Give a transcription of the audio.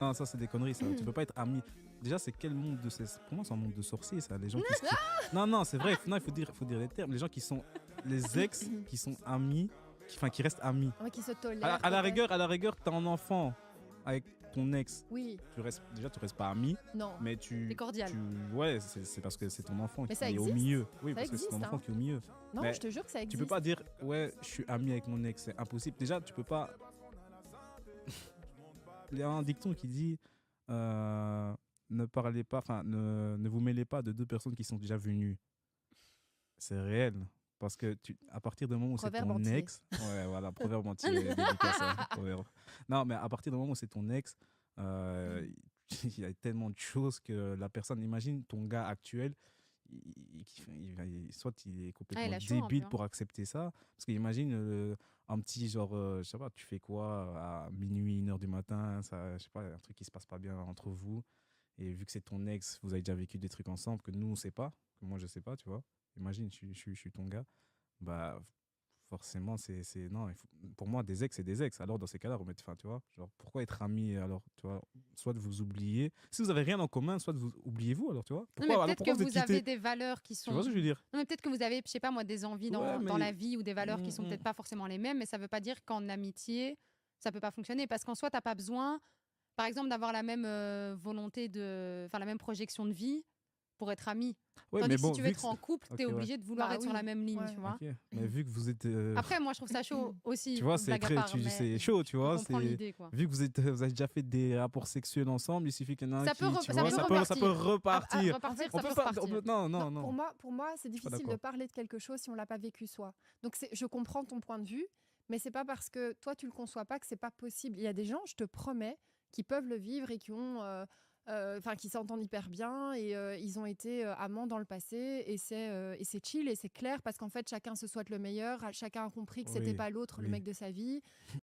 Non, ça c'est des conneries, ça. Tu peux pas être ami. Déjà, c'est quel monde de ces... Pour moi, c'est un monde de sorciers, ça. Les gens qui... Non, non, c'est vrai. Non, faut dire les termes. Les gens qui sont les ex, qui sont amis, qui restent amis. Ouais, qui se tolèrent. À la rigueur, t'as un enfant avec ton ex. Oui. Tu restes pas ami. Non. Mais C'est cordial. Ouais, c'est parce que c'est ton enfant Mais qui ça est au existe. milieu. Oui, Ça parce que c'est ton existe, enfant hein. qui est au milieu. Non, Mais je te jure que ça existe. tu peux pas dire, ouais, je suis ami avec mon ex, c'est impossible. Déjà, tu peux pas. Il y a un dicton qui dit ne parlez pas, ne vous mêlez pas de deux personnes qui sont déjà venues. C'est réel. Parce que à partir du moment où c'est Proverbe ton entier. ex. Ouais, voilà, proverbe entier. Dédicace, hein, proverbe. Non, mais à partir du moment où c'est ton ex, il y a tellement de choses que la personne. Imagine ton gars actuel. Soit il est complètement il a chaud un débile peu, hein. pour accepter ça. Parce qu'imagine un petit genre, je sais pas, tu fais quoi à minuit, 1h du matin, ça, je sais pas, un truc qui se passe pas bien entre vous. Et vu que c'est ton ex, vous avez déjà vécu des trucs ensemble que nous on sait pas, que moi je sais pas, tu vois. Imagine, je suis ton gars. Bah, forcément, non, pour moi, des ex, c'est des ex. Alors, dans ces cas-là, remettre fin, tu vois. Genre, pourquoi être amis alors, tu vois. Soit de vous oublier. Si vous avez rien en commun, soit de vous oubliez-vous, alors, tu vois. Non, mais Alors, peut-être pourquoi que êtes vous avez quittés des valeurs qui sont. Tu vois ce que je veux dire? Non, mais peut-être que vous avez, je sais pas moi, des envies dans, Ouais, dans mais- la vie ou des valeurs qui sont peut-être pas forcément les mêmes, mais ça veut pas dire qu'en amitié, ça peut pas fonctionner. Parce qu'en soi, t'as pas besoin, par exemple, d'avoir la même volonté la même projection de vie pour être ami. Ouais, Tandis mais que bon, si tu veux vu être que en couple, Ok, t'es ouais. obligé de vouloir Bah être sur oui, la même ligne, ouais. tu vois. Ok. Mais vu que vous êtes. Après, moi, je trouve ça chaud aussi. tu vois, c'est blague à part, mais c'est chaud, tu je vois. comprends l'idée, quoi. Vu que vous avez déjà fait des rapports sexuels ensemble, il suffit qu'il y en a un Ça qui. peut Tu ça vois, peut ça peut repartir. Repartir, On ça peut peut pas. repartir. Non. Pour moi, c'est difficile d'accord. de parler de quelque chose si on l'a pas vécu soi. Donc je comprends ton point de vue, mais c'est pas parce que toi tu le conçois pas que c'est pas possible. Il y a des gens, je te promets, qui peuvent le vivre et qui ont, qui s'entendent hyper bien et ils ont été amants dans le passé et c'est chill et c'est clair parce qu'en fait chacun se souhaite le meilleur, chacun a compris que c'était Oui, pas l'autre, le oui. mec de sa vie